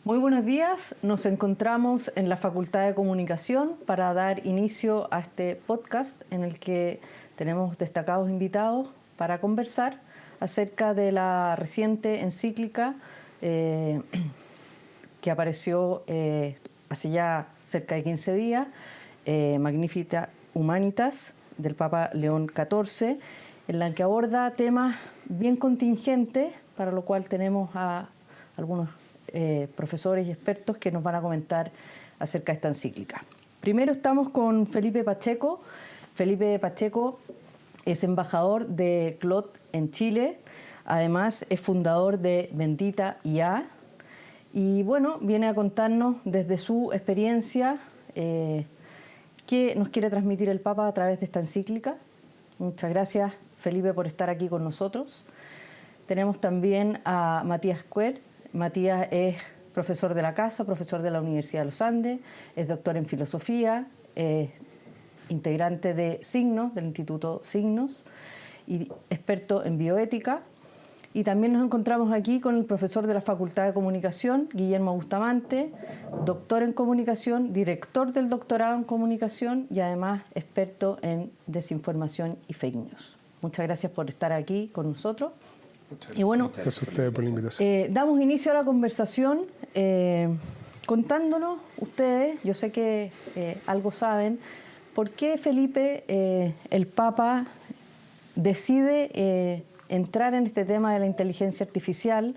Muy buenos días, nos encontramos en la Facultad de Comunicación para dar inicio a este podcast en el que tenemos destacados invitados para conversar acerca de la reciente encíclica que apareció hace ya cerca de 15 días, Magnificat Humanitas, del Papa León XIV, en la que aborda temas bien contingentes, para lo cual tenemos a algunos profesores y expertos que nos van a comentar acerca de esta encíclica. Primero estamos con Felipe Pacheco. Felipe Pacheco es embajador de CLOT en Chile, además es fundador de Bendita IA y bueno, viene a contarnos desde su experiencia qué nos quiere transmitir el Papa a través de esta encíclica. Muchas gracias, Felipe, por estar aquí con nosotros. Tenemos también a Matías Quer. Matías es profesor de la casa, profesor de la Universidad de los Andes, es doctor en filosofía, es integrante de Signos, del Instituto Signos, y experto en bioética. Y también nos encontramos aquí con el profesor de la Facultad de Comunicación, Guillermo Bustamante, doctor en comunicación, director del doctorado en comunicación y además experto en desinformación y fake news. Muchas gracias por estar aquí con nosotros. Y bueno, gracias a ustedes por la invitación. Damos inicio a la conversación contándonos ustedes, yo sé que algo saben, por qué Felipe, el Papa, decide entrar en este tema de la inteligencia artificial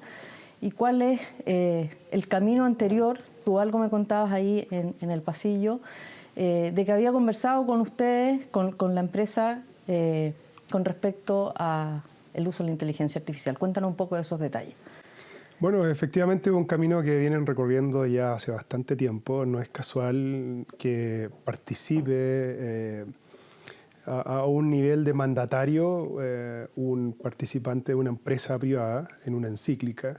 y cuál es el camino anterior. Tú algo me contabas ahí en el pasillo, de que había conversado con ustedes, con la empresa, con respecto a el uso de la inteligencia artificial. Cuéntanos un poco de esos detalles. Bueno, efectivamente es un camino que vienen recorriendo ya hace bastante tiempo. No es casual que participe a un nivel de mandatario un participante de una empresa privada en una encíclica.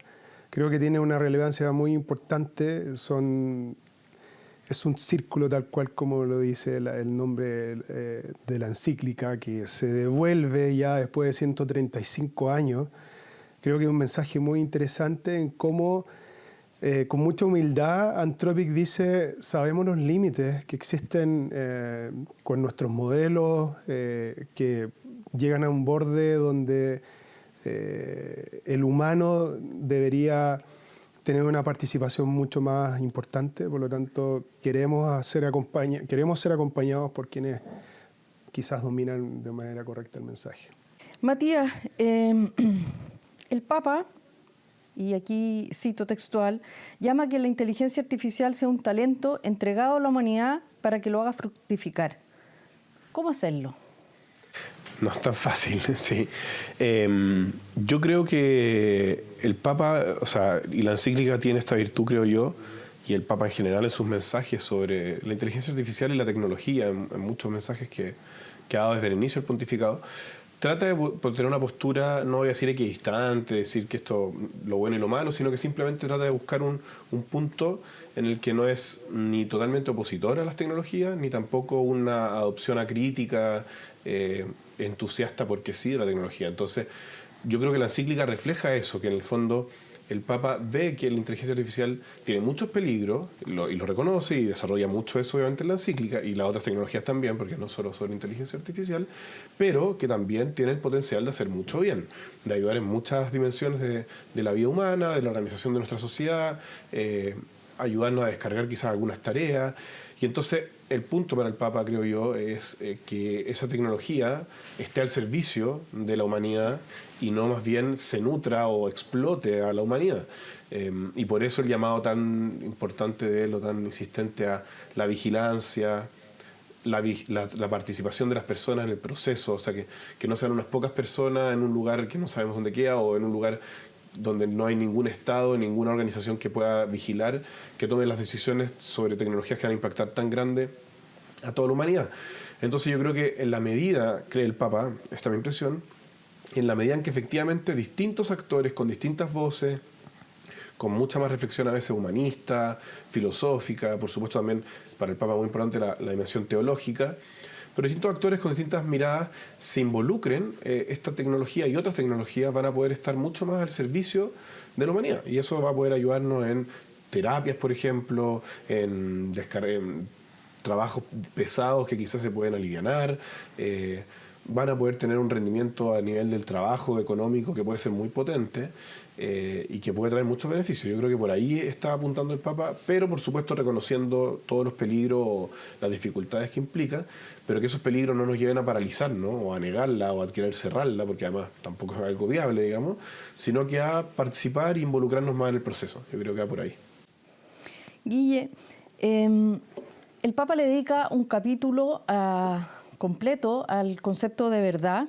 Creo que tiene una relevancia muy importante. Es un círculo tal cual como lo dice el nombre de la encíclica, que se devuelve ya después de 135 años. Creo que es un mensaje muy interesante en cómo, con mucha humildad, Anthropic dice, sabemos los límites que existen con nuestros modelos, que llegan a un borde donde el humano debería tener una participación mucho más importante. Por lo tanto, queremos ser acompañados por quienes quizás dominan de manera correcta el mensaje. Matías, el Papa, y aquí cito textual, llama a que la inteligencia artificial sea un talento entregado a la humanidad para que lo haga fructificar. ¿Cómo hacerlo? No es tan fácil, sí. Yo creo que el Papa, y la encíclica tiene esta virtud, creo yo, y el Papa en general en sus mensajes sobre la inteligencia artificial y la tecnología, en muchos mensajes que ha dado desde el inicio del pontificado, trata de tener una postura, no voy a decir equidistante, decir que esto lo bueno y lo malo, sino que simplemente trata de buscar un punto en el que no es ni totalmente opositor a las tecnologías, ni tampoco una adopción acrítica, entusiasta porque sí de la tecnología. Entonces, yo creo que la encíclica refleja eso, que en el fondo el Papa ve que la inteligencia artificial tiene muchos peligros y lo reconoce y desarrolla mucho eso obviamente en la encíclica y las otras tecnologías también, porque no solo sobre inteligencia artificial, pero que también tiene el potencial de hacer mucho bien, de ayudar en muchas dimensiones de la vida humana, de la organización de nuestra sociedad, ayudarnos a descargar quizás algunas tareas. Y entonces el punto para el Papa, creo yo, es que esa tecnología esté al servicio de la humanidad y no más bien se nutra o explote a la humanidad. Y por eso el llamado tan importante de él, o tan insistente a la vigilancia, la participación de las personas en el proceso, o sea, que no sean unas pocas personas en un lugar que no sabemos dónde queda o en un lugar donde no hay ningún Estado, ninguna organización que pueda vigilar, que tome las decisiones sobre tecnologías que van a impactar tan grande a toda la humanidad. Entonces yo creo que en la medida, cree el Papa, esta es mi impresión, en la medida en que efectivamente distintos actores con distintas voces, con mucha más reflexión a veces humanista, filosófica, por supuesto también para el Papa muy importante la dimensión teológica, pero distintos actores con distintas miradas se involucren, esta tecnología y otras tecnologías van a poder estar mucho más al servicio de la humanidad y eso va a poder ayudarnos en terapias, por ejemplo, en trabajos pesados que quizás se pueden alivianar, van a poder tener un rendimiento a nivel del trabajo económico que puede ser muy potente y que puede traer muchos beneficios. Yo creo que por ahí está apuntando el Papa, pero por supuesto reconociendo todos los peligros o las dificultades que implica, pero que esos peligros no nos lleven a paralizarnos o a negarla o a querer cerrarla, porque además tampoco es algo viable, digamos, sino que a participar e involucrarnos más en el proceso. Yo creo que va por ahí. Guille, el Papa le dedica un capítulo completo al concepto de verdad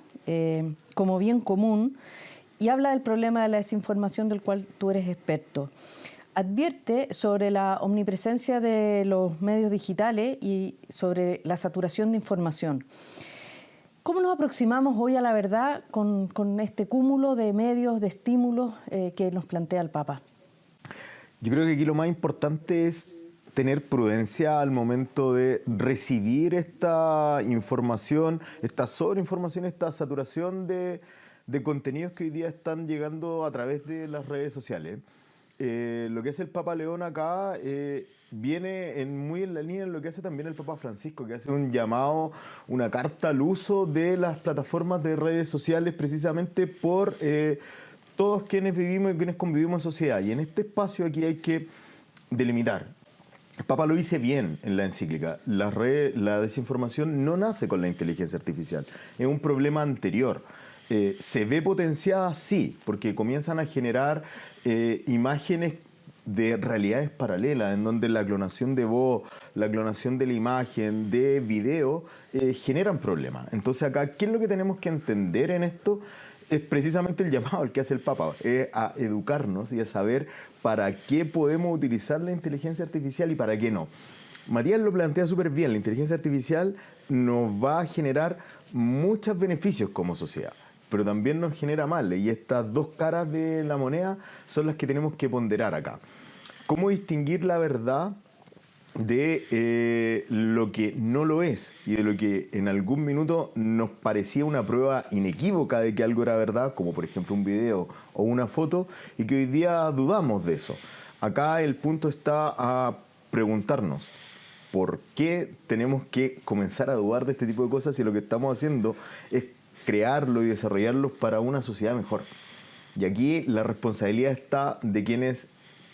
como bien común y habla del problema de la desinformación del cual tú eres experto. Advierte sobre la omnipresencia de los medios digitales y sobre la saturación de información. ¿Cómo nos aproximamos hoy a la verdad con este cúmulo de medios, de estímulos que nos plantea el Papa? Yo creo que aquí lo más importante es tener prudencia al momento de recibir esta información, esta sobreinformación, esta saturación de contenidos que hoy día están llegando a través de las redes sociales. Lo que hace el Papa León acá viene muy en la línea de lo que hace también el Papa Francisco, que hace un llamado, una carta al uso de las plataformas de redes sociales precisamente por todos quienes vivimos y quienes convivimos en sociedad. Y en este espacio aquí hay que delimitar. El Papa lo dice bien en la encíclica. La desinformación no nace con la inteligencia artificial. Es un problema anterior. Se ve potenciada, sí, porque comienzan a generar imágenes de realidades paralelas, en donde la clonación de voz, la clonación de la imagen, de video, generan problemas. Entonces acá, ¿qué es lo que tenemos que entender en esto? Es precisamente el llamado al que hace el Papa, a educarnos y a saber para qué podemos utilizar la inteligencia artificial y para qué no. Matías lo plantea súper bien, la inteligencia artificial nos va a generar muchos beneficios como sociedad, pero también nos genera males, y estas dos caras de la moneda son las que tenemos que ponderar acá. ¿Cómo distinguir la verdad de lo que no lo es y de lo que en algún minuto nos parecía una prueba inequívoca de que algo era verdad, como por ejemplo un video o una foto, y que hoy día dudamos de eso? Acá el punto está a preguntarnos por qué tenemos que comenzar a dudar de este tipo de cosas si lo que estamos haciendo es crearlo y desarrollarlo para una sociedad mejor. Y aquí la responsabilidad está de quienes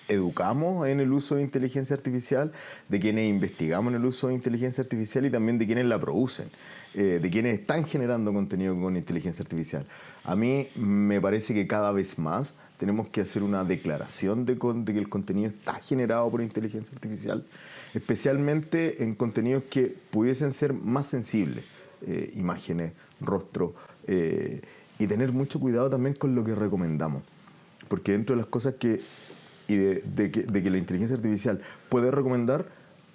educamos en el uso de inteligencia artificial, de quienes investigamos en el uso de inteligencia artificial y también de quienes la producen, de quienes están generando contenido con inteligencia artificial. A mí me parece que cada vez más tenemos que hacer una declaración de que el contenido está generado por inteligencia artificial, especialmente en contenidos que pudiesen ser más sensibles, imágenes, rostro, y tener mucho cuidado también con lo que recomendamos, porque dentro de las cosas que la inteligencia artificial puede recomendar,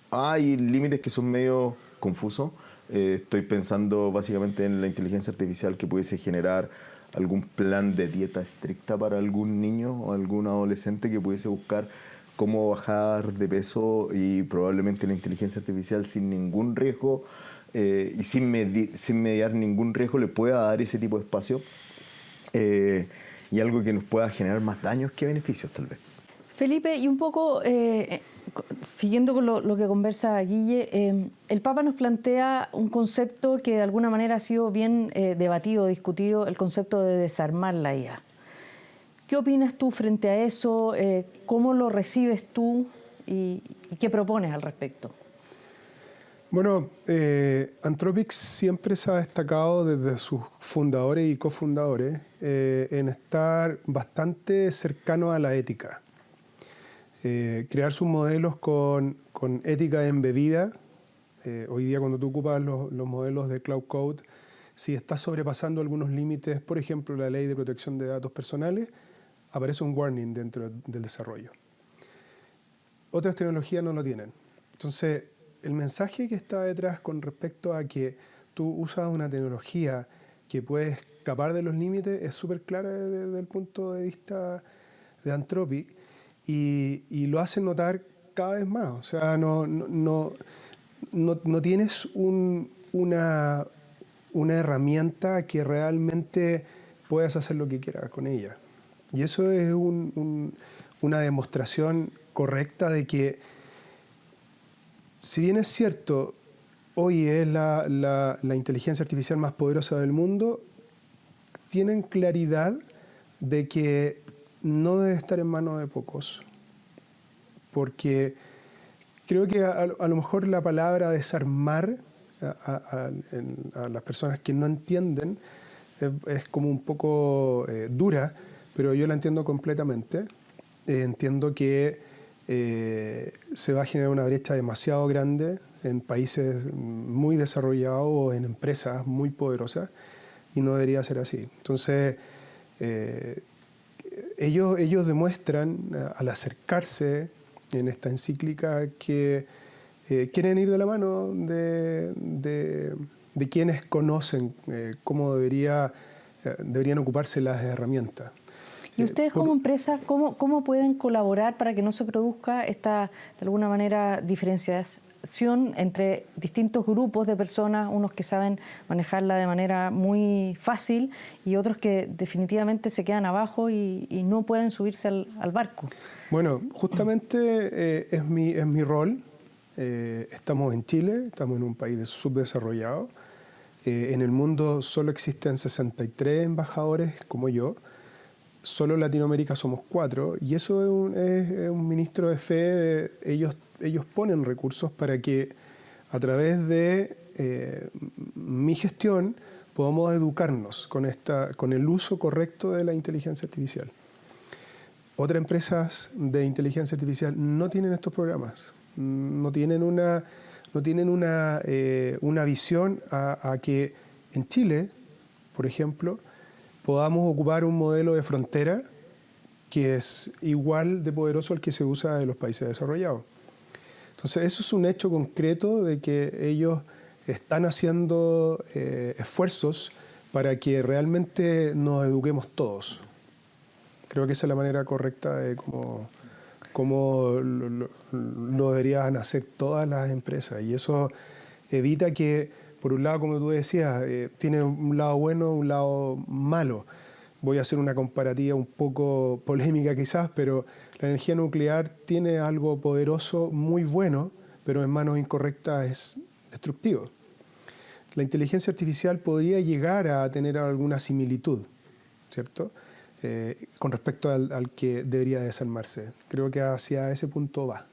hay límites que son medio confusos. Estoy pensando básicamente en la inteligencia artificial que pudiese generar algún plan de dieta estricta para algún niño o algún adolescente que pudiese buscar cómo bajar de peso, y probablemente la inteligencia artificial sin ningún riesgo y sin mediar ningún riesgo le pueda dar ese tipo de espacio, y algo que nos pueda generar más daños que beneficios tal vez. Felipe, y un poco siguiendo con lo que conversa Guille, el Papa nos plantea un concepto que de alguna manera ha sido bien debatido, discutido, el concepto de desarmar la IA. ¿Qué opinas tú frente a eso? ¿Cómo lo recibes tú? ¿Y qué propones al respecto? Bueno, Anthropic siempre se ha destacado desde sus fundadores y cofundadores en estar bastante cercano a la ética. Crear sus modelos con ética embebida. Hoy día cuando tú ocupas los modelos de Cloud Code, si estás sobrepasando algunos límites, por ejemplo la ley de protección de datos personales, aparece un warning dentro del desarrollo. Otras tecnologías no lo tienen. Entonces, el mensaje que está detrás con respecto a que tú usas una tecnología que puede escapar de los límites es súper clara desde el punto de vista de Anthropic, y lo hacen notar cada vez más. O sea, no tienes una herramienta que realmente puedas hacer lo que quieras con ella. Y eso es una demostración correcta de que, si bien es cierto, hoy es la inteligencia artificial más poderosa del mundo, tienen claridad de que no debe estar en manos de pocos. Porque creo que a lo mejor la palabra desarmar a las personas que no entienden es como un poco dura, pero yo la entiendo completamente. Entiendo que se va a generar una brecha demasiado grande en países muy desarrollados o en empresas muy poderosas, y no debería ser así. Entonces, ellos demuestran al acercarse en esta encíclica que quieren ir de la mano de quienes conocen cómo deberían ocuparse las herramientas. ¿Y ustedes como empresa, cómo pueden colaborar para que no se produzca esta, de alguna manera, diferenciación entre distintos grupos de personas, unos que saben manejarla de manera muy fácil y otros que definitivamente se quedan abajo y no pueden subirse al barco? Bueno, justamente es mi rol. Estamos en Chile, estamos en un país subdesarrollado. En el mundo solo existen 63 embajadores como yo. Solo en Latinoamérica somos 4, y eso es un ministro de fe. Ellos ponen recursos para que a través de mi gestión podamos educarnos con el uso correcto de la inteligencia artificial. Otras empresas de inteligencia artificial no tienen estos programas, no tienen una visión a que en Chile, por ejemplo, podamos ocupar un modelo de frontera que es igual de poderoso al que se usa en los países desarrollados. Entonces, eso es un hecho concreto de que ellos están haciendo esfuerzos para que realmente nos eduquemos todos. Creo que esa es la manera correcta de cómo lo deberían hacer todas las empresas. Y eso evita que, por un lado, como tú decías, tiene un lado bueno, un lado malo. Voy a hacer una comparativa un poco polémica quizás, pero la energía nuclear tiene algo poderoso, muy bueno, pero en manos incorrectas es destructivo. La inteligencia artificial podría llegar a tener alguna similitud, ¿cierto? Con respecto al que debería desarmarse. Creo que hacia ese punto va.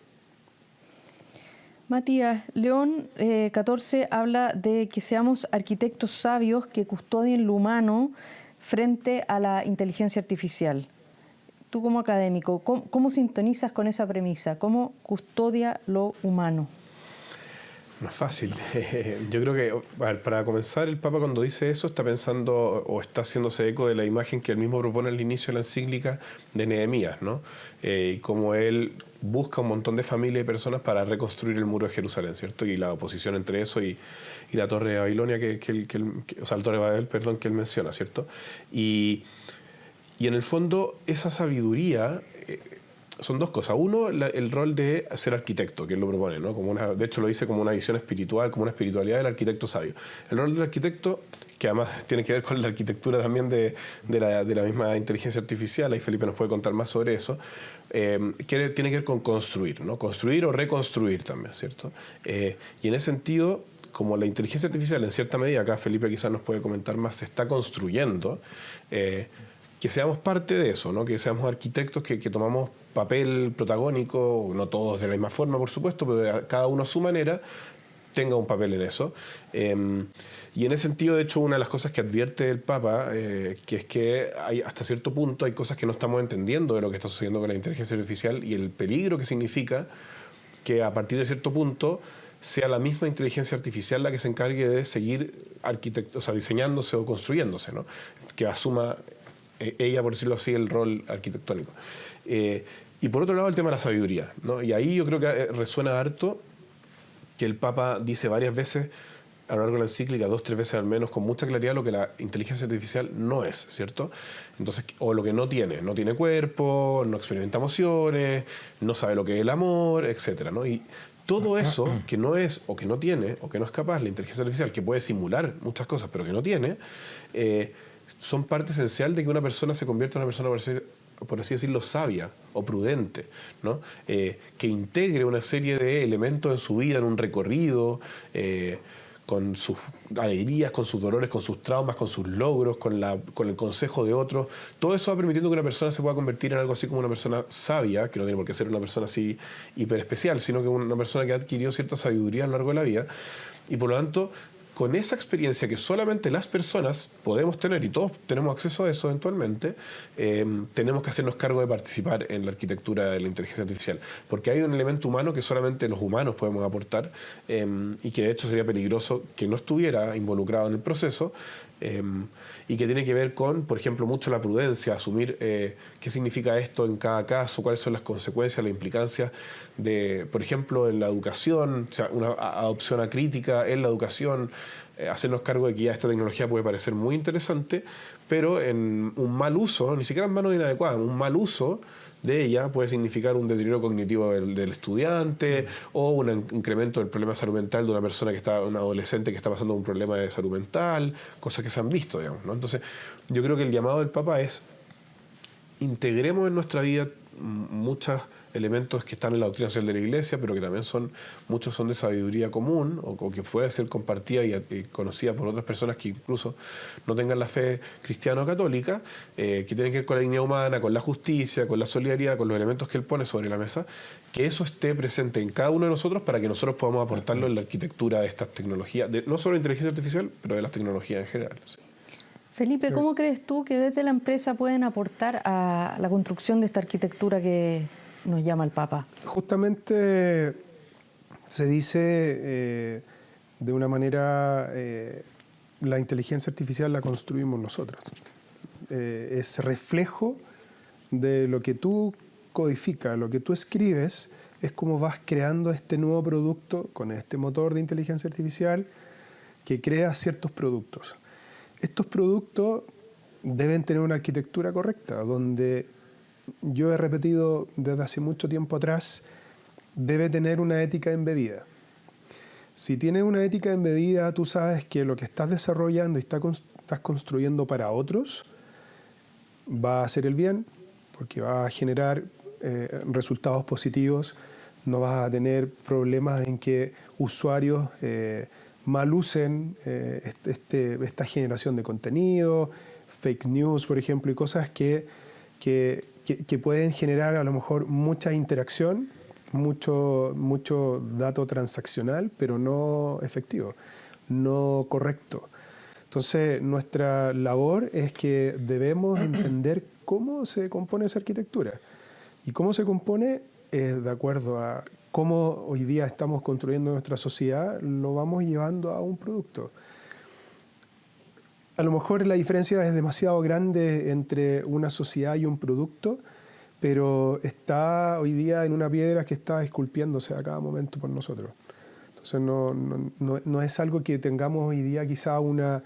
Matías, León 14 habla de que seamos arquitectos sabios que custodien lo humano frente a la inteligencia artificial. Tú como académico, ¿cómo sintonizas con esa premisa? ¿Cómo custodia lo humano? No es fácil. Yo creo que, para comenzar, el Papa cuando dice eso está pensando o está haciéndose eco de la imagen que él mismo propone al inicio de la encíclica de Nehemías, ¿no? Y como él busca un montón de familias y personas para reconstruir el muro de Jerusalén, ¿cierto? Y la oposición entre eso y la torre de Babilonia, o sea, la torre de Babel, perdón, que él menciona, ¿cierto? Y en el fondo, esa sabiduría son dos cosas. Uno, el rol de ser arquitecto, que él lo propone, ¿no? De hecho, lo dice como una visión espiritual, como una espiritualidad del arquitecto sabio. El rol del arquitecto, que además tiene que ver con la arquitectura también de la misma inteligencia artificial, ahí Felipe nos puede contar más sobre eso, tiene que ver con construir, ¿no? Construir o reconstruir también, ¿cierto? Y en ese sentido, como la inteligencia artificial, en cierta medida, acá Felipe quizás nos puede comentar más, se está construyendo, que seamos parte de eso, ¿no? Que seamos arquitectos que tomamos papel protagónico, no todos de la misma forma, por supuesto, pero cada uno a su manera tenga un papel en eso. Y en ese sentido, de hecho, una de las cosas que advierte el Papa, que es que hasta cierto punto hay cosas que no estamos entendiendo de lo que está sucediendo con la inteligencia artificial y el peligro que significa que a partir de cierto punto sea la misma inteligencia artificial la que se encargue de seguir diseñándose o construyéndose, ¿no? Que asuma ella, por decirlo así, el rol arquitectónico. Y por otro lado, el tema de la sabiduría, ¿no? Y ahí yo creo que resuena harto que el Papa dice varias veces a lo largo de la encíclica, 2 o 3 veces al menos, con mucha claridad lo que la inteligencia artificial no es, ¿cierto? Entonces, o lo que no tiene cuerpo, no experimenta emociones, no sabe lo que es el amor, etcétera, ¿no? Y todo eso que no es, o que no tiene, o que no es capaz, la inteligencia artificial, que puede simular muchas cosas, pero que no tiene, son parte esencial de que una persona se convierta en una persona, por decir, por así decirlo, sabia o prudente, ¿no? Que integre una serie de elementos en su vida, en un recorrido, con sus alegrías, con sus dolores, con sus traumas, con sus logros, con el consejo de otros. Todo eso va permitiendo que una persona se pueda convertir en algo así como una persona sabia, que no tiene por qué ser una persona así hiper especial, sino que una persona que ha adquirido cierta sabiduría a lo largo de la vida. Y por lo tanto, con esa experiencia que solamente las personas podemos tener, y todos tenemos acceso a eso eventualmente, tenemos que hacernos cargo de participar en la arquitectura de la inteligencia artificial. Porque hay un elemento humano que solamente los humanos podemos aportar, y que de hecho sería peligroso que no estuviera involucrado en el proceso, y que tiene que ver con, por ejemplo, mucho la prudencia, asumir qué significa esto en cada caso, cuáles son las consecuencias, las implicancias de, por ejemplo, en la educación, o sea, una adopción acrítica en la educación, hacernos cargo de que ya esta tecnología puede parecer muy interesante, pero en un mal uso, ni siquiera en manos inadecuadas, un mal uso de ella puede significar un deterioro cognitivo del estudiante o un incremento del problema de salud mental de una persona un adolescente que está pasando un problema de salud mental, cosas que se han visto, digamos, ¿no? Entonces, yo creo que el llamado del Papa es: integremos en nuestra vida muchos elementos que están en la doctrina social de la Iglesia, pero que también muchos son de sabiduría común, o que puede ser compartida y conocida por otras personas que incluso no tengan la fe cristiana o católica, que tienen que ver con la dignidad humana, con la justicia, con la solidaridad, con los elementos que él pone sobre la mesa, que eso esté presente en cada uno de nosotros para que nosotros podamos aportarlo en la arquitectura de estas tecnologías, no solo de inteligencia artificial, pero de las tecnologías en general. ¿Sí? Felipe, ¿cómo crees tú que desde la empresa pueden aportar a la construcción de esta arquitectura que nos llama el Papa? Justamente se dice de una manera, la inteligencia artificial la construimos nosotros. Es reflejo de lo que tú codificas, lo que tú escribes, es como vas creando este nuevo producto con este motor de inteligencia artificial que crea ciertos productos. Estos productos deben tener una arquitectura correcta, donde yo he repetido desde hace mucho tiempo atrás, debe tener una ética embebida. Si tienes una ética embebida, tú sabes que lo que estás desarrollando y estás construyendo para otros va a hacer el bien, porque va a generar resultados positivos, no vas a tener problemas en que usuarios mal usen esta generación de contenido, fake news, por ejemplo, y cosas que pueden generar a lo mejor mucha interacción, mucho dato transaccional, pero no efectivo, no correcto. Entonces, nuestra labor es que debemos entender cómo se compone esa arquitectura. Y cómo se compone es de acuerdo a cómo hoy día estamos construyendo nuestra sociedad, lo vamos llevando a un producto. A lo mejor la diferencia es demasiado grande entre una sociedad y un producto, pero está hoy día en una piedra que está esculpiéndose a cada momento por nosotros. Entonces no es algo que tengamos hoy día quizá una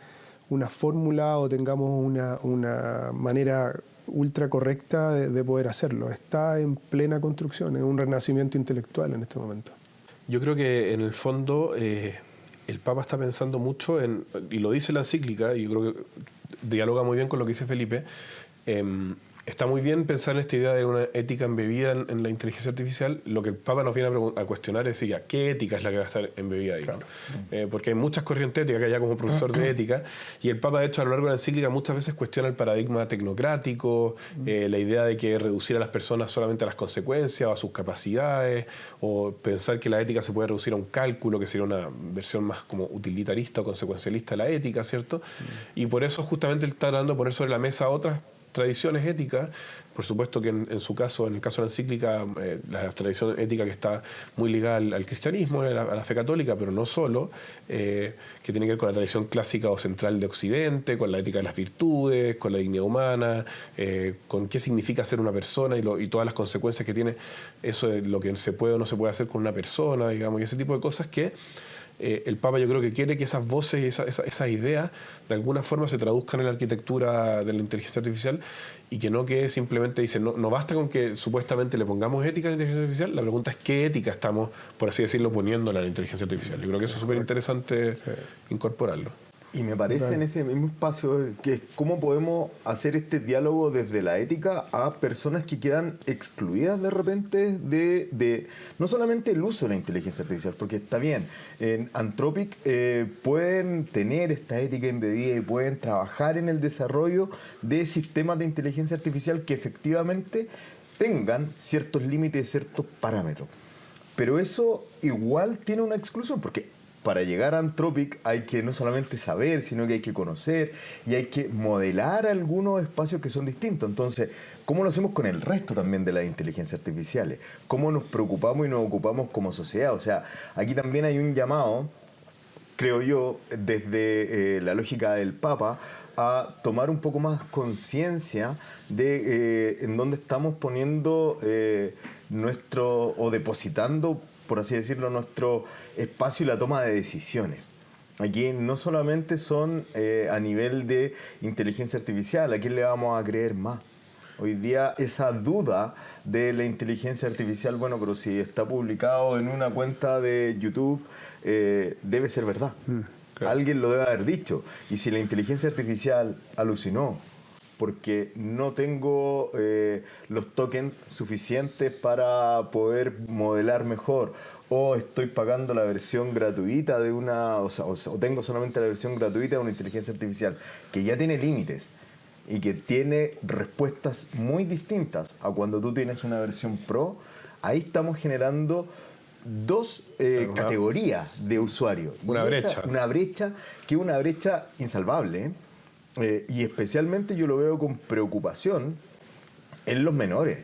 fórmula o tengamos una manera ultra correcta de poder hacerlo. Está en plena construcción, es un renacimiento intelectual en este momento. Yo creo que en el fondo el Papa está pensando mucho y lo dice la encíclica, y yo creo que dialoga muy bien con lo que dice Felipe. Está muy bien pensar en esta idea de una ética embebida en la inteligencia artificial. Lo que el Papa nos viene a cuestionar es decir, ya, ¿qué ética es la que va a estar embebida ahí? Claro. Porque hay muchas corrientes éticas, que ya como profesor de ética, y el Papa, de hecho, a lo largo de la encíclica muchas veces cuestiona el paradigma tecnocrático, la idea de que reducir a las personas solamente a las consecuencias o a sus capacidades, o pensar que la ética se puede reducir a un cálculo, que sería una versión más como utilitarista o consecuencialista de la ética, ¿cierto? Y por eso justamente él está tratando de poner sobre la mesa otras tradiciones éticas. Por supuesto que en su caso, en el caso de la encíclica, la tradición ética que está muy ligada al cristianismo, a la fe católica, pero no solo, que tiene que ver con la tradición clásica o central de Occidente, con la ética de las virtudes, con la dignidad humana, con qué significa ser una persona y todas las consecuencias que tiene eso de lo que se puede o no se puede hacer con una persona, digamos, y ese tipo de cosas que el Papa yo creo que quiere que esas voces y esas ideas de alguna forma se traduzcan en la arquitectura de la inteligencia artificial y que no quede simplemente, dice, no basta con que supuestamente le pongamos ética a la inteligencia artificial, la pregunta es qué ética estamos, por así decirlo, poniéndola a la inteligencia artificial. Yo creo que eso es súper interesante incorporarlo. Y me parece en ese mismo espacio que es cómo podemos hacer este diálogo desde la ética a personas que quedan excluidas de repente de no solamente el uso de la inteligencia artificial, porque está bien, en Anthropic pueden tener esta ética embebida y pueden trabajar en el desarrollo de sistemas de inteligencia artificial que efectivamente tengan ciertos límites, ciertos parámetros. Pero eso igual tiene una exclusión, porque para llegar a Anthropic hay que no solamente saber, sino que hay que conocer y hay que modelar algunos espacios que son distintos. Entonces, ¿cómo lo hacemos con el resto también de las inteligencias artificiales? ¿Cómo nos preocupamos y nos ocupamos como sociedad? O sea, aquí también hay un llamado, creo yo, desde la lógica del Papa, a tomar un poco más conciencia de en dónde estamos poniendo o depositando, por así decirlo, nuestro espacio y la toma de decisiones. Aquí no solamente son a nivel de inteligencia artificial, ¿a quién le vamos a creer más? Hoy día esa duda de la inteligencia artificial, bueno, pero si está publicado en una cuenta de YouTube, debe ser verdad. Claro. Alguien lo debe haber dicho. Y si la inteligencia artificial alucinó porque no tengo los tokens suficientes para poder modelar mejor, o estoy pagando la versión gratuita de o tengo solamente la versión gratuita de una inteligencia artificial que ya tiene límites y que tiene respuestas muy distintas a cuando tú tienes una versión pro, ahí estamos generando dos categorías de usuarios. Una brecha. Una brecha que es una brecha insalvable, y especialmente yo lo veo con preocupación en los menores,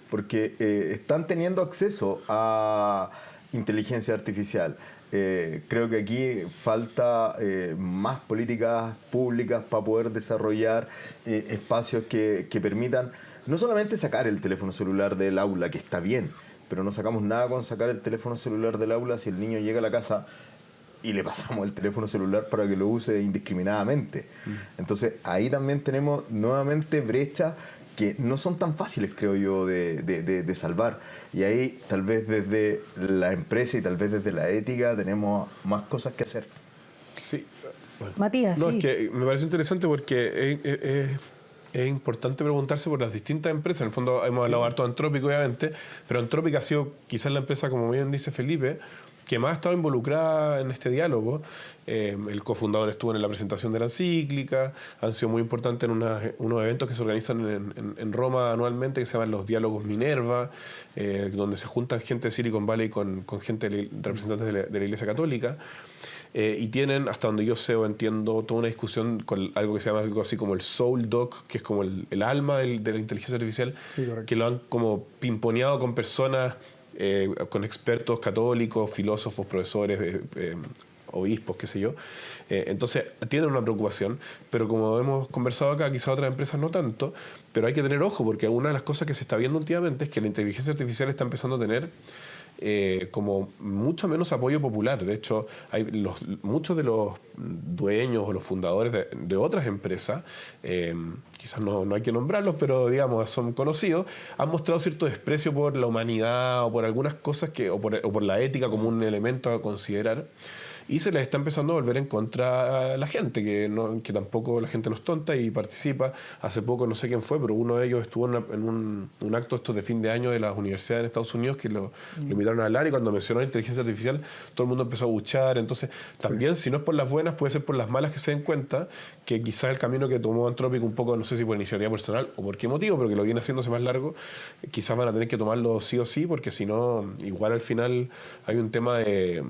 porque están teniendo acceso a inteligencia artificial. Creo que aquí falta más políticas públicas para poder desarrollar espacios que permitan no solamente sacar el teléfono celular del aula, que está bien, pero no sacamos nada con sacar el teléfono celular del aula si el niño llega a la casa y le pasamos el teléfono celular para que lo use indiscriminadamente. Entonces ahí también tenemos nuevamente brechas que no son tan fáciles, creo yo, de salvar. Y ahí tal vez desde la empresa y tal vez desde la ética tenemos más cosas que hacer. Sí. Bueno. Matías, no, sí. Es que me parece interesante porque es importante preguntarse por las distintas empresas. En el fondo hemos hablado harto de Anthropic, obviamente, pero Anthropic ha sido quizás la empresa, como bien dice Felipe, que más ha estado involucrada en este diálogo. El cofundador estuvo en la presentación de la encíclica, han sido muy importantes en unos eventos que se organizan en Roma anualmente, que se llaman los Diálogos Minerva, donde se juntan gente de Silicon Valley con gente, representantes de la Iglesia Católica. Y tienen, hasta donde yo sé o entiendo, toda una discusión con algo que se llama algo así como el Soul Doc, que es como el alma de la inteligencia artificial, Sí, que lo han como pimponeado con personas, con expertos católicos, filósofos, profesores, obispos, qué sé yo. Entonces, tienen una preocupación, pero como hemos conversado acá, quizás otras empresas no tanto, pero hay que tener ojo, porque una de las cosas que se está viendo últimamente es que la inteligencia artificial está empezando a tener como mucho menos apoyo popular. De hecho, muchos de los dueños o los fundadores de otras empresas, quizás no hay que nombrarlos, pero digamos son conocidos, han mostrado cierto desprecio por la humanidad o por algunas cosas o por la ética como un elemento a considerar. Y se les está empezando a volver en contra a la gente, que tampoco la gente no es tonta y participa. Hace poco, no sé quién fue, pero uno de ellos estuvo en un acto estos de fin de año de las universidades en Estados Unidos, que lo invitaron a hablar, y cuando mencionó la inteligencia artificial, todo el mundo empezó a buchar. Entonces, también, si no es por las buenas, puede ser por las malas que se den cuenta que quizás el camino que tomó Anthropic, un poco, no sé si por iniciativa personal o por qué motivo, pero que lo viene haciéndose más largo, quizás van a tener que tomarlo sí o sí, porque si no, igual al final hay un tema de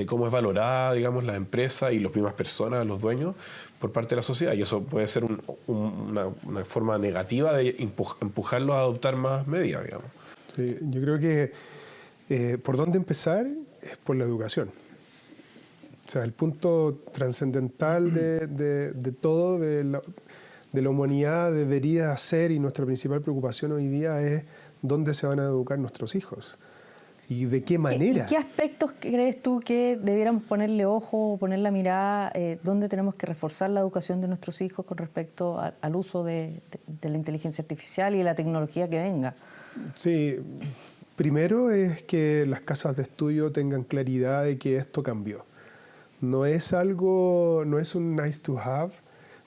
cómo es valorada, digamos, la empresa y las mismas personas, los dueños, por parte de la sociedad. Y eso puede ser una forma negativa de empujarlos a adoptar más medidas, digamos. Sí, yo creo que por dónde empezar es por la educación. O sea, el punto trascendental de todo, de la humanidad debería ser, y nuestra principal preocupación hoy día es dónde se van a educar nuestros hijos. ¿Y de qué manera? ¿Qué aspectos crees tú que debiéramos ponerle ojo, poner la mirada, dónde tenemos que reforzar la educación de nuestros hijos con respecto al uso de la inteligencia artificial y de la tecnología que venga? Sí, primero es que las casas de estudio tengan claridad de que esto cambió. no es un nice to have,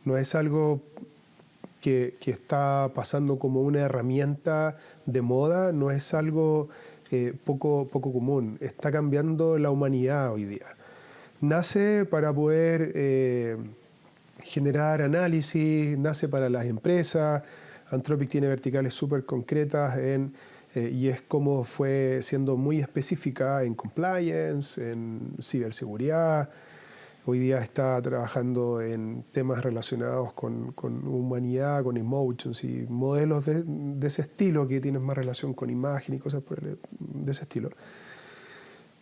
no es algo que está pasando como una herramienta de moda, no es algo poco común. Está cambiando la humanidad hoy día. Nace para poder generar análisis, nace para las empresas. Anthropic tiene verticales súper concretas y es como fue siendo muy específica en compliance, en ciberseguridad. Hoy día está trabajando en temas relacionados con humanidad, con emotions y modelos de ese estilo que tienen más relación con imagen y cosas de ese estilo.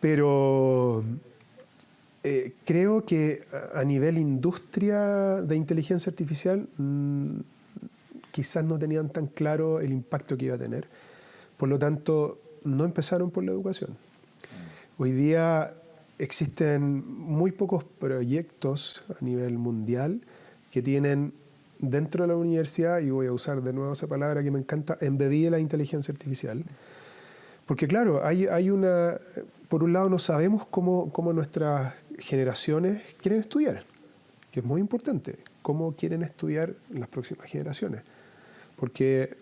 Pero creo que a nivel industria de inteligencia artificial quizás no tenían tan claro el impacto que iba a tener. Por lo tanto, no empezaron por la educación. Hoy día existen muy pocos proyectos a nivel mundial que tienen dentro de la universidad, y voy a usar de nuevo esa palabra que me encanta, embebida la inteligencia artificial. Porque claro, por un lado no sabemos cómo nuestras generaciones quieren estudiar, que es muy importante, cómo quieren estudiar las próximas generaciones. Porque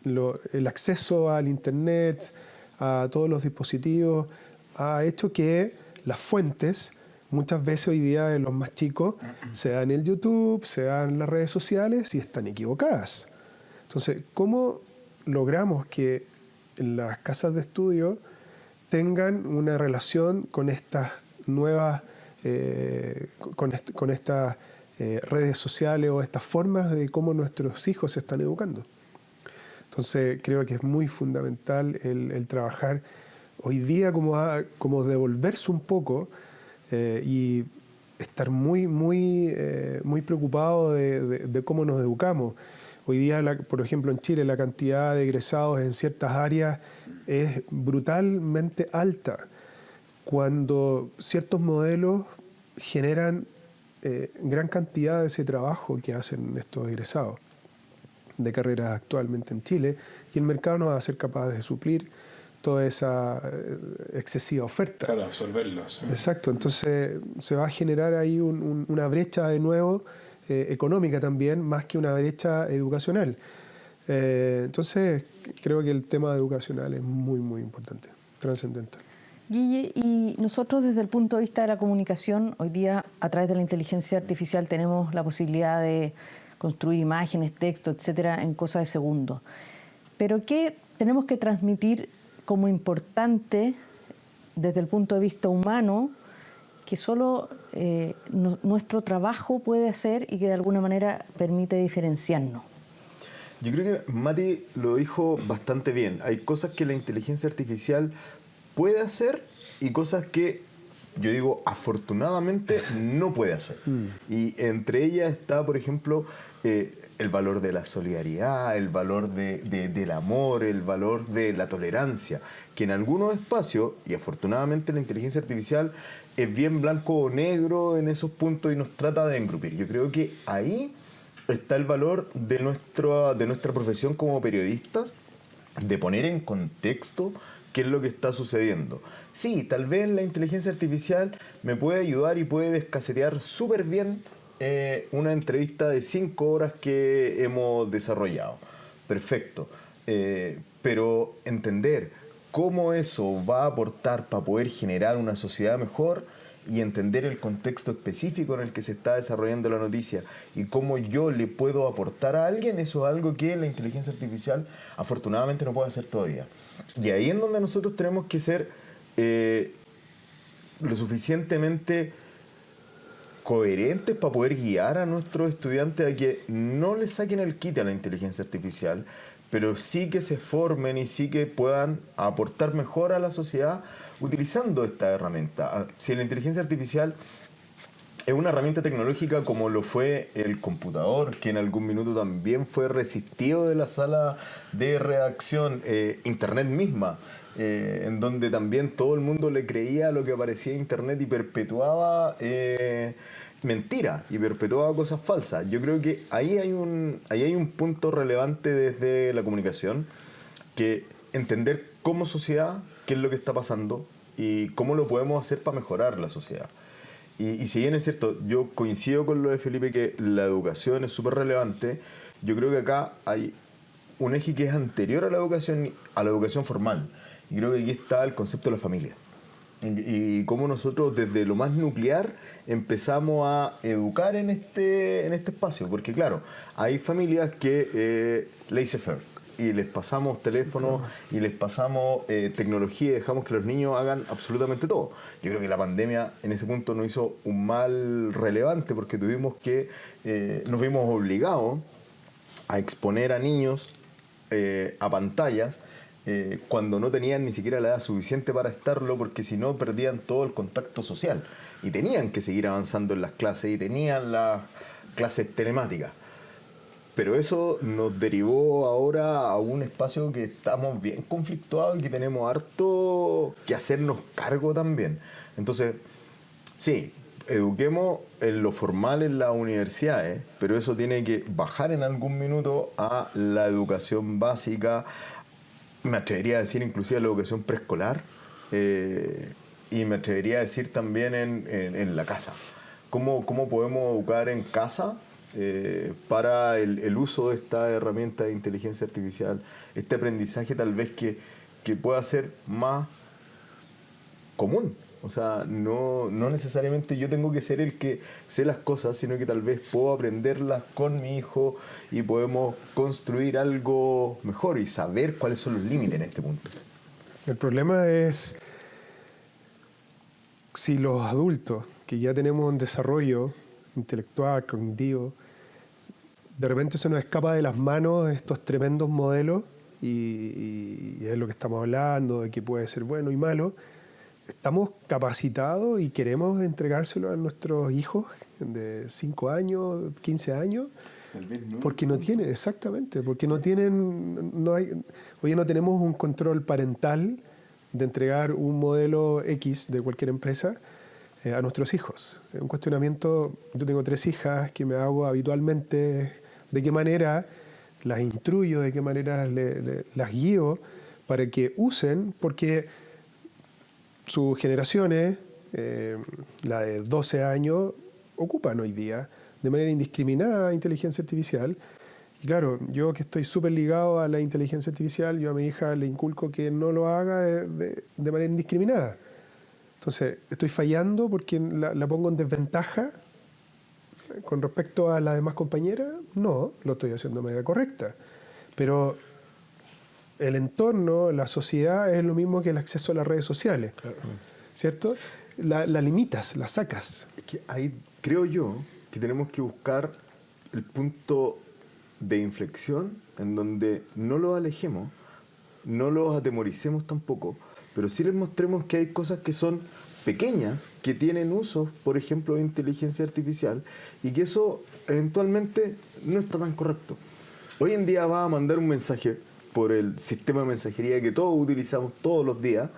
el acceso al Internet, a todos los dispositivos, ha hecho que las fuentes, muchas veces hoy día de los más chicos, sean el YouTube, sean las redes sociales, y están equivocadas. Entonces, ¿cómo logramos que las casas de estudio tengan una relación con estas nuevas, con estas redes sociales o estas formas de cómo nuestros hijos se están educando? Entonces, creo que es muy fundamental el trabajar hoy día como devolverse un poco y estar muy preocupado de cómo nos educamos. Hoy día, por ejemplo, en Chile, la cantidad de egresados en ciertas áreas es brutalmente alta, cuando ciertos modelos generan gran cantidad de ese trabajo que hacen estos egresados de carreras actualmente en Chile, y el mercado no va a ser capaz de suplir toda esa excesiva oferta. Claro, absorberlos. Exacto, entonces se va a generar ahí una brecha de nuevo económica también, más que una brecha educacional. Entonces creo que el tema educacional es muy importante, trascendental. Guille, y nosotros desde el punto de vista de la comunicación, hoy día a través de la inteligencia artificial tenemos la posibilidad de construir imágenes, texto, etcétera, en cosa de segundos. Pero ¿qué tenemos que transmitir como importante desde el punto de vista humano que solo nuestro trabajo puede hacer y que de alguna manera permite diferenciarnos? Yo creo que Mati lo dijo bastante bien. Hay cosas que la inteligencia artificial puede hacer y cosas que, yo digo, afortunadamente no puede hacer. Y entre ellas está, por ejemplo, el valor de la solidaridad, el valor del amor, el valor de la tolerancia, que en algunos espacios, y afortunadamente la inteligencia artificial es bien blanco o negro en esos puntos y nos trata de engrupir. Yo creo que ahí está el valor de nuestra profesión como periodistas, de poner en contexto qué es lo que está sucediendo. Sí, tal vez la inteligencia artificial me puede ayudar y puede descasetear súper bien una entrevista de 5 horas que hemos desarrollado. Perfecto. Pero entender cómo eso va a aportar para poder generar una sociedad mejor y entender el contexto específico en el que se está desarrollando la noticia y cómo yo le puedo aportar a alguien, eso es algo que la inteligencia artificial afortunadamente no puede hacer todavía. Y ahí es donde nosotros tenemos que ser lo suficientemente coherentes para poder guiar a nuestros estudiantes a que no le saquen el quite a la inteligencia artificial, pero sí que se formen y sí que puedan aportar mejor a la sociedad utilizando esta herramienta. Si la inteligencia artificial es una herramienta tecnológica como lo fue el computador, que en algún minuto también fue resistido de la sala de redacción, Internet misma, en donde también todo el mundo le creía a lo que aparecía en Internet y perpetuaba mentira y perpetuaba cosas falsas. Yo creo que ahí hay un punto relevante desde la comunicación, que entender como sociedad qué es lo que está pasando y cómo lo podemos hacer para mejorar la sociedad. Y si bien es cierto, yo coincido con lo de Felipe que la educación es súper relevante, yo creo que acá hay un eje que es anterior a la educación formal. Y creo que aquí está el concepto de la familia. Y cómo nosotros desde lo más nuclear empezamos a educar en este espacio. Porque claro, hay familias que laissez-faire. Y les pasamos teléfono y les pasamos tecnología y dejamos que los niños hagan absolutamente todo. Yo creo que la pandemia en ese punto nos hizo un mal relevante porque nos vimos obligados a exponer a niños a pantallas cuando no tenían ni siquiera la edad suficiente para estarlo, porque si no perdían todo el contacto social y tenían que seguir avanzando en las clases y tenían las clases telemáticas. Pero eso nos derivó ahora a un espacio que estamos bien conflictuados y que tenemos harto que hacernos cargo también. Entonces, sí, eduquemos en lo formal en las universidades, pero eso tiene que bajar en algún minuto a la educación básica, me atrevería a decir inclusive a la educación preescolar, y me atrevería a decir también en la casa. ¿Cómo podemos educar en casa? Para el uso de esta herramienta de inteligencia artificial, este aprendizaje tal vez que pueda ser más común. O sea, no necesariamente yo tengo que ser el que sé las cosas, sino que tal vez puedo aprenderlas con mi hijo y podemos construir algo mejor y saber cuáles son los límites en este punto. El problema es si los adultos, que ya tenemos un desarrollo intelectual, cognitivo, de repente se nos escapa de las manos estos tremendos modelos y es lo que estamos hablando, de que puede ser bueno y malo. Estamos capacitados y queremos entregárselo a nuestros hijos de 5 años, 15 años, Tal vez no. porque no tienen, exactamente, porque no tienen, hoy no tenemos un control parental de entregar un modelo X de cualquier empresa a nuestros hijos. Es un cuestionamiento. Yo tengo 3 hijas que me hago habitualmente, de qué manera las instruyo, de qué manera las guío para que usen, porque sus generaciones, la de 12 años, ocupan hoy día de manera indiscriminada inteligencia artificial. Y claro, yo que estoy súper ligado a la inteligencia artificial, yo a mi hija le inculco que no lo haga de manera indiscriminada. Entonces, ¿estoy fallando porque la pongo en desventaja con respecto a las demás compañeras? No, lo estoy haciendo de manera correcta. Pero el entorno, la sociedad, es lo mismo que el acceso a las redes sociales, ¿cierto? La limitas, la sacas. Es que ahí creo yo que tenemos que buscar el punto de inflexión en donde no los alejemos, no los atemoricemos tampoco, pero sí les mostremos que hay cosas que son pequeñas, que tienen usos, por ejemplo, de inteligencia artificial, y que eso eventualmente no está tan correcto. Hoy en día vas a mandar un mensaje por el sistema de mensajería que todos utilizamos todos los días,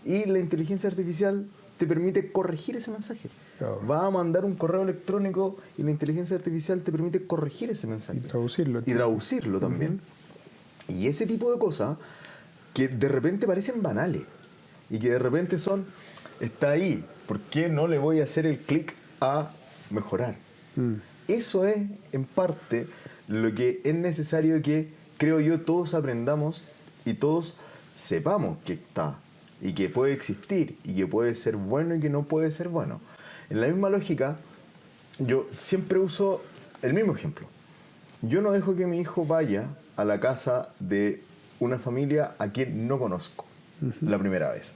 y la inteligencia artificial te permite corregir ese mensaje. Claro. Vas a mandar un correo electrónico y la inteligencia artificial te permite corregir ese mensaje. Y traducirlo. Y traducirlo también. Y ese tipo de cosas que de repente parecen banales y que de repente está ahí, ¿por qué no le voy a hacer el clic a mejorar? Eso es, en parte, lo que es necesario que, creo yo, todos aprendamos y todos sepamos que está y que puede existir y que puede ser bueno y que no puede ser bueno. En la misma lógica, yo siempre uso el mismo ejemplo. Yo no dejo que mi hijo vaya a la casa de una familia a quien no conozco la primera vez.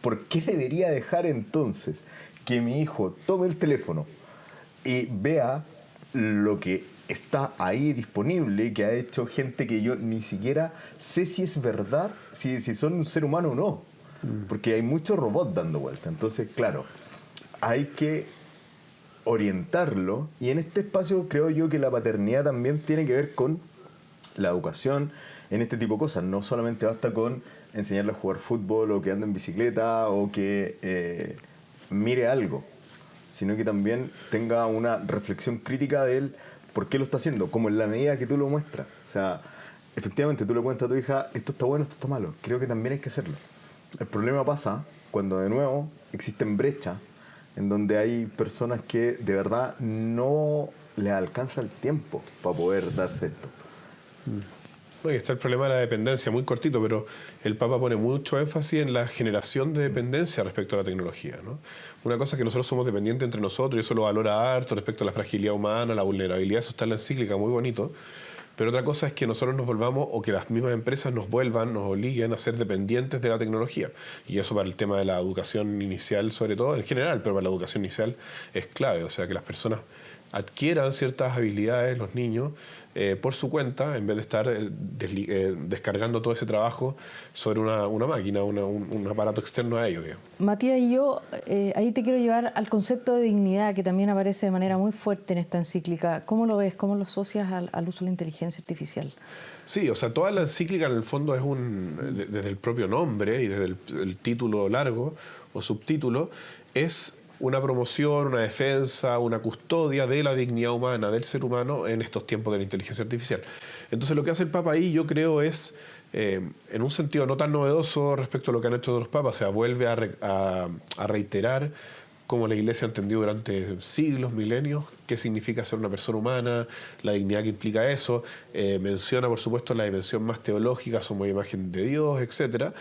¿Por qué debería dejar entonces que mi hijo tome el teléfono y vea lo que está ahí disponible, que ha hecho gente que yo ni siquiera sé si es verdad, si son un ser humano o no? Porque hay muchos robots dando vuelta. Entonces, claro, hay que orientarlo, y en este espacio creo yo que la paternidad también tiene que ver con la educación en este tipo de cosas. No solamente basta con enseñarle a jugar fútbol o que ande en bicicleta o que mire algo, sino que también tenga una reflexión crítica de él, por qué lo está haciendo, como en la medida que tú lo muestras. O sea, efectivamente tú le cuentas a tu hija, esto está bueno, esto está malo, creo que también hay que hacerlo. El problema pasa cuando de nuevo existen brechas en donde hay personas que de verdad no les alcanza el tiempo para poder darse esto. No, y está el problema de la dependencia, muy cortito, pero el Papa pone mucho énfasis en la generación de dependencia respecto a la tecnología, ¿no? Una cosa es que nosotros somos dependientes entre nosotros y eso lo valora harto respecto a la fragilidad humana, la vulnerabilidad, eso está en la encíclica, muy bonito. Pero otra cosa es que nosotros nos volvamos o que las mismas empresas nos obliguen a ser dependientes de la tecnología. Y eso para el tema de la educación inicial, sobre todo, en general, pero para la educación inicial es clave. O sea, que las personas adquieran ciertas habilidades, los niños, por su cuenta, en vez de estar descargando todo ese trabajo sobre una máquina, un aparato externo a ellos, digamos. Matías, y yo ahí te quiero llevar al concepto de dignidad, que también aparece de manera muy fuerte en esta encíclica. ¿Cómo lo ves? ¿Cómo lo asocias al uso de la inteligencia artificial? Sí, o sea, toda la encíclica en el fondo es desde el propio nombre y desde el título largo o subtítulo, es una promoción, una defensa, una custodia de la dignidad humana, del ser humano en estos tiempos de la inteligencia artificial. Entonces lo que hace el Papa ahí, yo creo, es, en un sentido no tan novedoso respecto a lo que han hecho otros papas, o sea, vuelve a reiterar cómo la Iglesia ha entendido durante siglos, milenios, qué significa ser una persona humana, la dignidad que implica eso. Menciona, por supuesto, la dimensión más teológica, somos imagen de Dios, etc.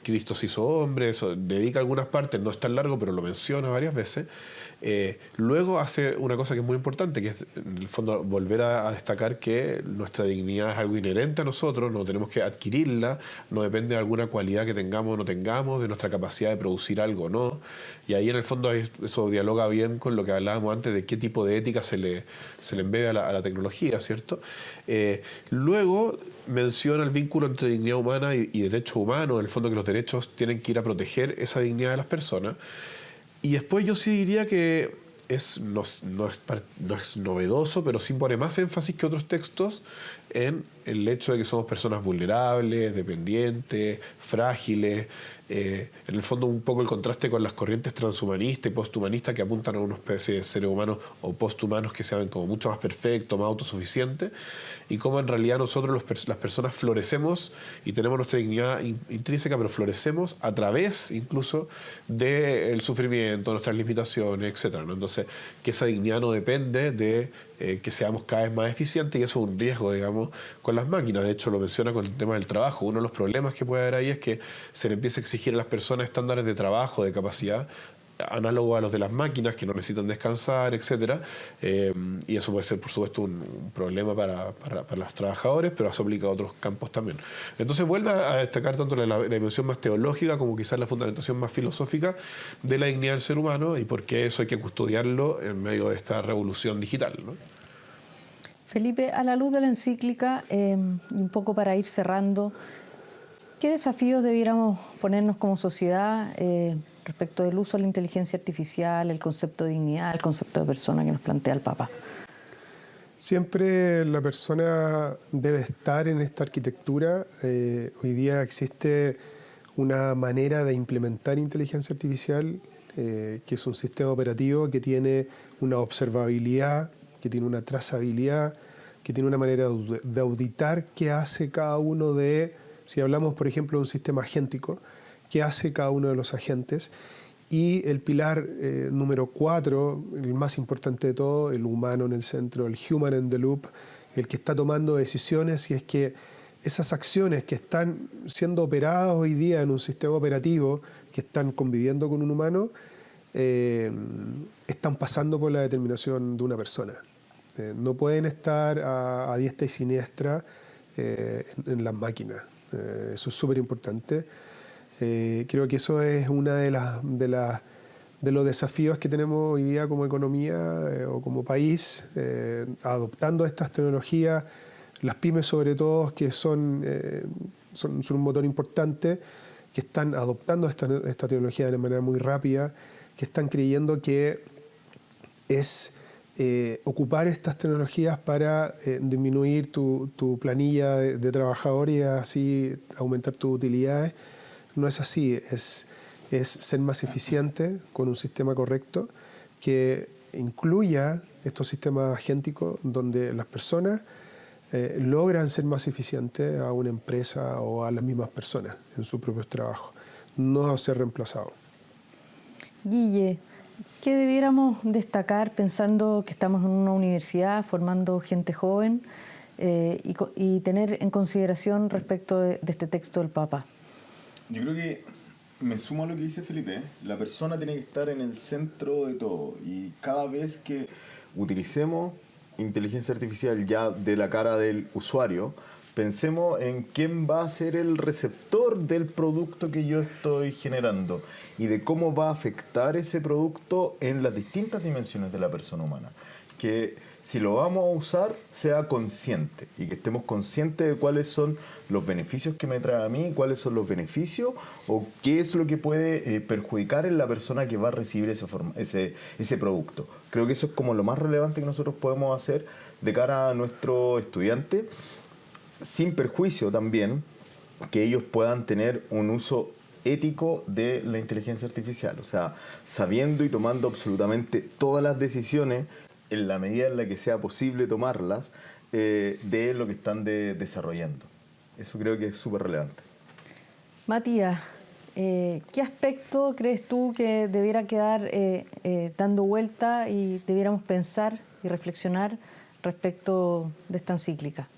Cristo se hizo hombre, eso dedica algunas partes, no es tan largo, pero lo menciona varias veces. Luego hace una cosa que es muy importante, que es, en el fondo, volver a destacar que nuestra dignidad es algo inherente a nosotros, no tenemos que adquirirla, no depende de alguna cualidad que tengamos o no tengamos, de nuestra capacidad de producir algo o no. Y ahí, en el fondo, eso dialoga bien con lo que hablábamos antes de qué tipo de ética se le embebe a la tecnología, ¿cierto? Luego menciona el vínculo entre dignidad humana y derechos humanos, en el fondo que los derechos tienen que ir a proteger esa dignidad de las personas. Y después yo sí diría que no es novedoso, pero sí pone más énfasis que otros textos en el hecho de que somos personas vulnerables, dependientes, frágiles. En el fondo, un poco el contraste con las corrientes transhumanistas y posthumanistas que apuntan a una especie de seres humanos o posthumanos que se ven como mucho más perfectos, más autosuficientes, y cómo en realidad nosotros, las personas, florecemos y tenemos nuestra dignidad intrínseca, pero florecemos a través incluso del sufrimiento, nuestras limitaciones, etc., ¿no? Entonces, que esa dignidad no depende de que seamos cada vez más eficientes, y eso es un riesgo, digamos, con las máquinas. De hecho, lo menciona con el tema del trabajo. Uno de los problemas que puede haber ahí es que se le empieza a exigir a las personas estándares de trabajo, de capacidad, análogo a los de las máquinas, que no necesitan descansar, etc. Y eso puede ser, por supuesto, un problema para los trabajadores, pero eso aplica a otros campos también. Entonces vuelve a destacar tanto la dimensión más teológica como quizás la fundamentación más filosófica de la dignidad del ser humano y por qué eso hay que custodiarlo en medio de esta revolución digital, ¿no? Felipe, a la luz de la encíclica, y un poco para ir cerrando, ¿qué desafíos debiéramos ponernos como sociedad respecto del uso de la inteligencia artificial, el concepto de dignidad, el concepto de persona que nos plantea el Papa? Siempre la persona debe estar en esta arquitectura. Hoy día existe una manera de implementar inteligencia artificial, que es un sistema operativo que tiene una observabilidad, que tiene una trazabilidad, que tiene una manera de auditar qué hace cada uno si hablamos, por ejemplo, de un sistema agéntico, qué hace cada uno de los agentes. Y el pilar número 4, el más importante de todo, el humano en el centro, el human in the loop, el que está tomando decisiones, y es que esas acciones que están siendo operadas hoy día en un sistema operativo, que están conviviendo con un humano, están pasando por la determinación de una persona. No pueden estar a diestra y siniestra en las máquinas. Eso es súper importante. Creo que eso es una de los desafíos que tenemos hoy día como economía o como país, adoptando estas tecnologías, las pymes sobre todo, que son un motor importante, que están adoptando esta tecnología de manera muy rápida, que están creyendo que es ocupar estas tecnologías para disminuir tu planilla de trabajadores y así aumentar tus utilidades. No es así, es ser más eficiente con un sistema correcto que incluya estos sistemas agénticos donde las personas logran ser más eficientes a una empresa o a las mismas personas en sus propios trabajos, no ser reemplazados. Guille, ¿qué debiéramos destacar pensando que estamos en una universidad formando gente joven y tener en consideración respecto de este texto del Papa? Yo creo que me sumo a lo que dice Felipe. La persona tiene que estar en el centro de todo, y cada vez que utilicemos inteligencia artificial ya de la cara del usuario, pensemos en quién va a ser el receptor del producto que yo estoy generando y de cómo va a afectar ese producto en las distintas dimensiones de la persona humana. Que si lo vamos a usar, sea consciente, y que estemos conscientes de cuáles son los beneficios que me trae a mí, cuáles son los beneficios o qué es lo que puede perjudicar en la persona que va a recibir ese producto. Creo que eso es como lo más relevante que nosotros podemos hacer de cara a nuestro estudiante, sin perjuicio también que ellos puedan tener un uso ético de la inteligencia artificial, o sea, sabiendo y tomando absolutamente todas las decisiones en la medida en la que sea posible tomarlas de lo que están desarrollando. Eso creo que es súper relevante. Matías, ¿qué aspecto crees tú que debiera quedar dando vuelta y debiéramos pensar y reflexionar respecto de esta encíclica?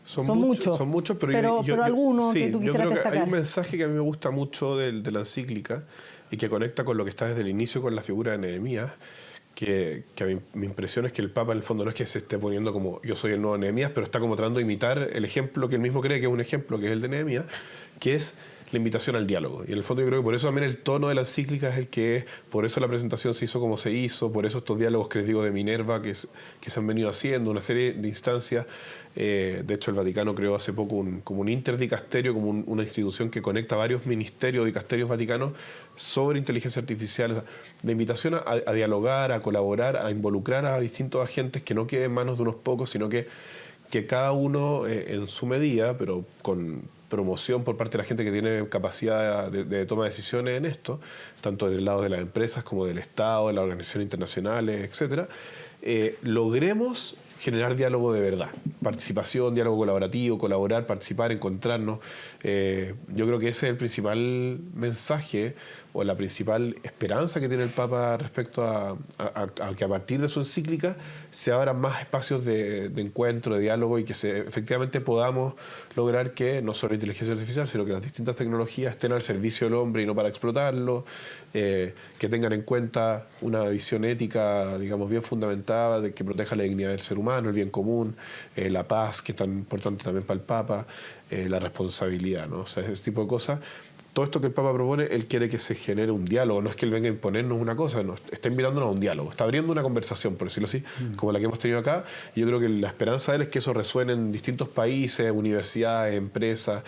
Son muchos, pero algunos que tú quisieras destacar. Hay un mensaje que a mí me gusta mucho de la encíclica y que conecta con lo que está desde el inicio con la figura de Nehemías, que a mí mi impresión es que el Papa en el fondo no es que se esté poniendo como yo soy el nuevo Nehemías, pero está como tratando de imitar el ejemplo que él mismo cree que es un ejemplo, que es el de Nehemías, que es la invitación al diálogo. Y en el fondo yo creo que por eso también el tono de la encíclica es el que es, por eso la presentación se hizo como se hizo, por eso estos diálogos que les digo de Minerva que se han venido haciendo, una serie de instancias. De hecho, el Vaticano creó hace poco como un interdicasterio, como una institución que conecta varios ministerios, dicasterios vaticanos sobre inteligencia artificial. O sea, la invitación a dialogar, a colaborar, a involucrar a distintos agentes, que no quede en manos de unos pocos, sino que cada uno en su medida, pero con promoción por parte de la gente que tiene capacidad de toma de decisiones en esto, tanto del lado de las empresas como del Estado, de las organizaciones internacionales, etcétera, logremos generar diálogo de verdad, participación, diálogo colaborativo, colaborar, participar, encontrarnos. Yo creo que ese es el principal mensaje o la principal esperanza que tiene el Papa respecto a que a partir de su encíclica se abran más espacios de encuentro, de diálogo, y que efectivamente podamos lograr que no solo la inteligencia artificial, sino que las distintas tecnologías estén al servicio del hombre y no para explotarlo, que tengan en cuenta una visión ética, digamos, bien fundamentada, de que proteja la dignidad del ser humano, el bien común, la paz, que es tan importante también para el Papa, la responsabilidad, ¿no? O sea, ese tipo de cosas. Todo esto que el Papa propone, él quiere que se genere un diálogo, no es que él venga a imponernos una cosa, no, está invitándonos a un diálogo, está abriendo una conversación, por decirlo así, como la que hemos tenido acá, y yo creo que la esperanza de él es que eso resuene en distintos países, universidades, empresas,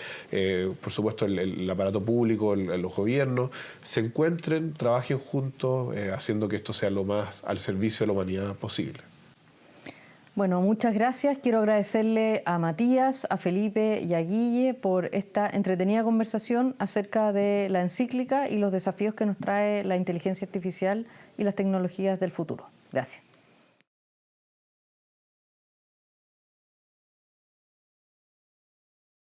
por supuesto el aparato público, los gobiernos, se encuentren, trabajen juntos, haciendo que esto sea lo más al servicio de la humanidad posible. Bueno, muchas gracias. Quiero agradecerle a Matías, a Felipe y a Guille por esta entretenida conversación acerca de la encíclica y los desafíos que nos trae la inteligencia artificial y las tecnologías del futuro. Gracias.